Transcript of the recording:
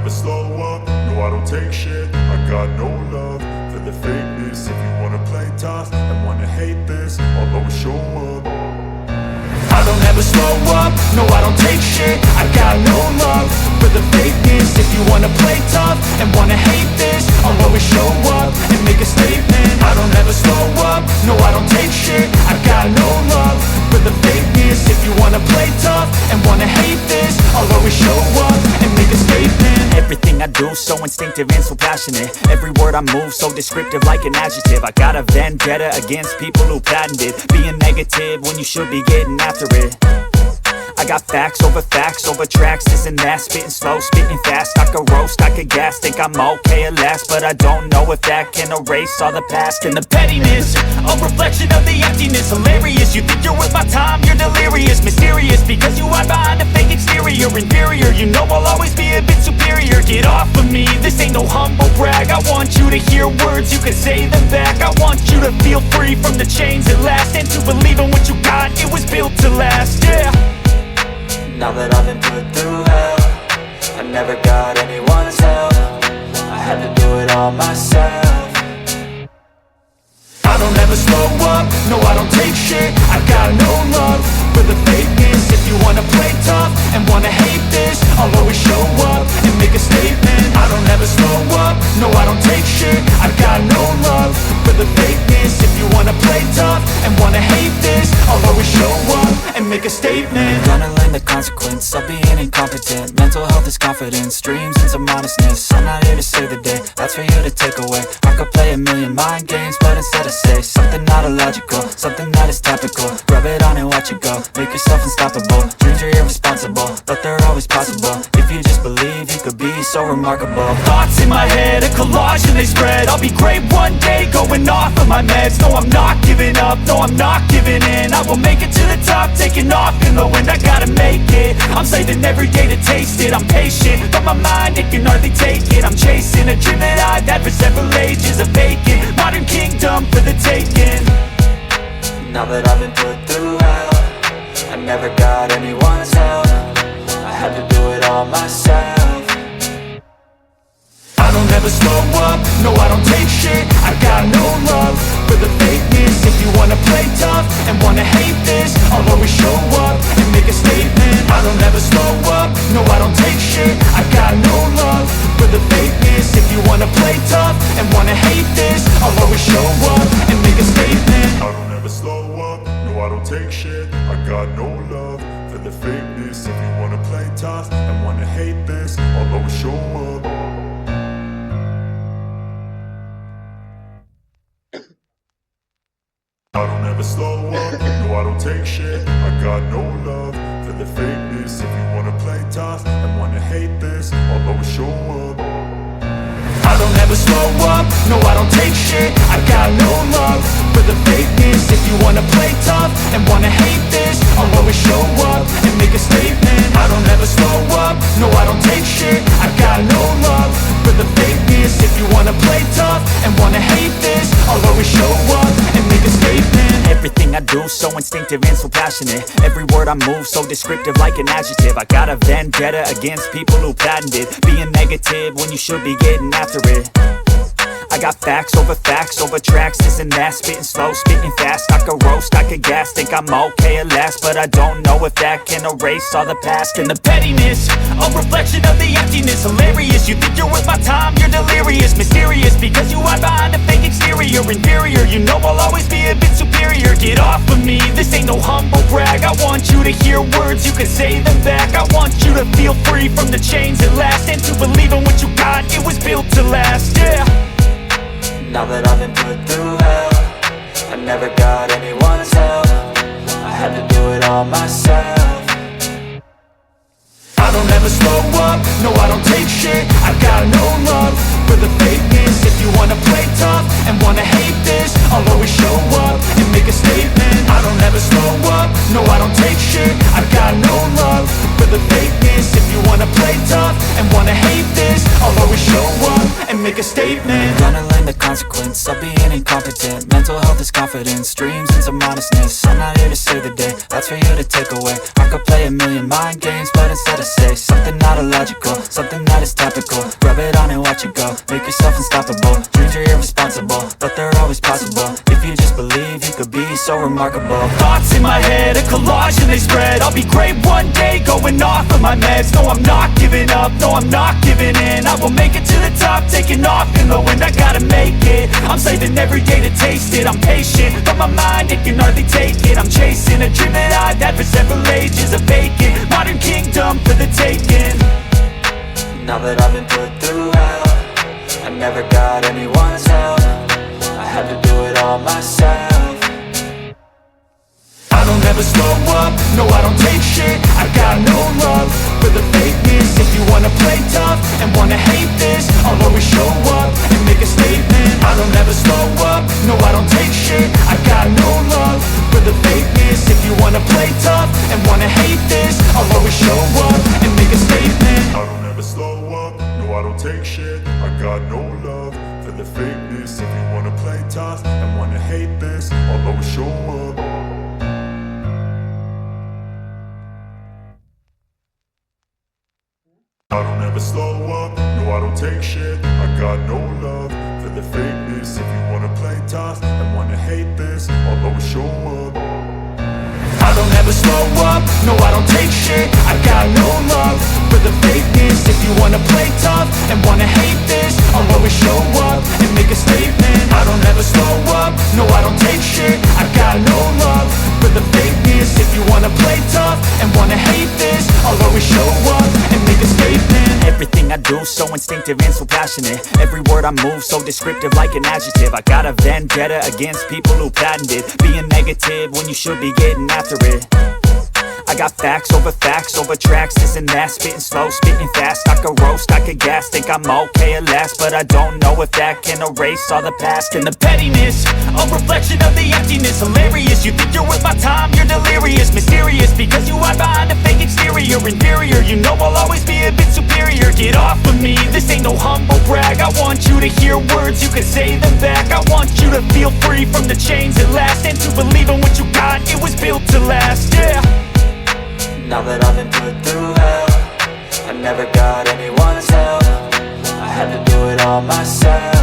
never slow up, no I don't take shit. I got no love for the fakeness. If you wanna play tough and wanna hate this, I'll always show up. I don't ever slow up, no I don't take shit. I got no love for the fakeness. If you wanna play tough and wanna hate this, I'll always show up and make a statement. I don't ever slow up, no I don't take shit. I got no love for the fakeness. If you wanna play tough and wanna hate this, I'll always show up and make a statement. Everything I do so instinctive and so passionate. Every word I move so descriptive like an adjective. I got a vendetta against people who patented being negative when you should be getting after it. I got facts over tracks, this and that. Spitting slow, spitting fast. I could roast, I could gas. Think I'm okay at last, but I don't know if that can erase all the past. And the pettiness, a reflection of the emptiness. Hilarious, you think you're worth my time, you're delirious. Mysterious, because you hide behind a fake exterior. Inferior, you know I'll always be a bit superior. Get off of me, this ain't no humble brag. I want you to hear words, you can say them back. I want you to feel free from the chains at last, and to believe in what you got, it was built to last, yeah. Now that I've been put through hell, I never got anyone's help. I had to do it all myself. I don't ever slow up, no I don't take shit. I got no love for the fakeness. If you wanna play tough and wanna hate this, I'll always show up and make a statement. I don't ever slow up, no I don't take shit. I got no love for the fakeness. If you wanna play tough and wanna hate this, I'll always show up and make a statement. Gonna learn the consequence of being incompetent. Mental health is confidence, dreams into modestness. I'm not here to save the day, that's for you to take away. I could play a million mind games, but instead I say something not illogical, something that is topical. Rub it on and watch it go, make yourself unstoppable. Dreams are irresponsible, but they're always possible. If you just believe, you could be so remarkable. Thoughts in my head, a collage and they spread. I'll be great one day, going off of my meds. No, I'm not giving up, no, I'm not giving in. I will make it to the top, taking off in the wind. I gotta make it, I'm saving every day to taste it. I'm patient, but my mind, it can hardly take it. I'm chasing a dream that I've had for several ages. A vacant, modern kingdom for the taking. Now that I've been put through hell, I never got anyone's help. I had to do it all myself. I don't ever slow up, no I don't take shit. I got no love for the fakeness. If you wanna play tough and wanna hate this, I'll always show up and make a statement. I don't ever slow up, no I don't take shit. I got no love for the fakeness. If you wanna play tough and wanna hate this, I'll always show up and make a statement. I don't ever slow up, no I don't take shit. I got no love for the fakeness. If you wanna play tough and wanna hate this, I'll always show up. I don't ever slow up, no I don't take shit. I got no love for the fakeness. If you wanna play tough and wanna hate this, I'll always show up. I don't ever slow up, no I don't take shit. I got no love for the fakeness. If you wanna play tough and wanna hate this, I'll always show up and make a statement. I don't ever slow up, no I don't take shit. I got no love for the fakeness. If you wanna play tough and wanna hate this, I'll always show up and make a statement. Everything I do so instinctive and so passionate. Every word I move so descriptive like an adjective. I got a vendetta against people who patented being negative when you should be getting after it. I got facts over tracks, this and that. Spitting slow, spitting fast. I could roast, I could gas. Think I'm okay at last, but I don't know if that can erase all the past. And the pettiness, a reflection of the emptiness. Hilarious, you think you're worth my time, you're delirious. Mysterious, because you hide behind a fake exterior. Inferior, you know I'll always be a bit superior. Get off of me, this ain't no humble brag. I want you to hear words, you can say them back. I want you to feel free from the chains at last, and to believe in what you got, it was built to last, yeah. Now that I've been put through hell, I never got anyone's help. I had to do it all myself. I don't ever slow up, no I don't take shit. I got no love for the fakeness. If you wanna play tough and wanna hate this, I'll always show up and make a statement. I don't ever slow up, no I don't take shit. I got no love for the fakeness. If you wanna play tough and wanna hate this, I'll I'll always show up and make a statement. Gonna learn the consequence of being incompetent. Mental health is confidence, dreams into modestness. I'm not here to save the day, that's for you to take away. I could play a million mind games, but instead I say something not illogical, something that is topical. Rub it on and watch it go, make yourself unstoppable. Dreams are irresponsible, but they're always possible. If you just believe, you could be so remarkable. Thoughts in my head, a collage and they spread. I'll be great one day, going off of my meds. No, I'm not giving up, no, I'm not giving in. I will make it to the top, taking off in the wind. I gotta make it, I'm saving every day to taste it. I'm patient, but my mind, it can hardly take it. I'm chasing a dream that I've had for several ages. A vacant, modern kingdom for the taking. Now that I've been put through hell, I never got anyone's help. I had to do it all myself. I don't ever slow up, no I don't take shit. I got no love for the fakeness. If you wanna play tough and wanna hate this, I'll always show up and make a statement. I don't ever slow up, no I don't take shit. I got no love for the fakeness. If you wanna play tough and wanna hate this, I'll always show up and make a statement. I don't ever slow up, no I don't take shit. I got no love for the fakeness. If you wanna play tough and wanna hate this, I'll always show up. I don't ever slow up, no I don't take shit. I got no love for the fakeness. If you wanna play tough and wanna hate this, I'll always show up. I don't ever slow up, no I don't take shit. I got no love for the fakeness. If you wanna play tough and wanna hate this, I'll always show up and make a statement. I don't ever slow up, no I don't take shit. I got no love for the fakeness. If you wanna play tough and wanna hate this, I'll always show up and make a statement. Everything I do so instinctive and so passionate. Every word I move so descriptive like an adjective. I got a vendetta against people who patented being negative when you should be getting after it. I got facts over tracks, this and that. Spitting slow, spitting fast. I could roast, I could gas. Think I'm okay at last, but I don't know if that can erase all the past. And the pettiness, a reflection of the emptiness. Hilarious, you think you're worth my time, you're delirious. Mysterious, because you hide behind a fake exterior. Inferior, you know I'll always be a bit superior. Get off of me, this ain't no humble brag. I want you to hear words, you can say them back. I want you to feel free from the chains at last, and to believe in what you got, it was built to last, yeah. Now that I've been put through hell, I never got anyone's help. I had to do it all myself.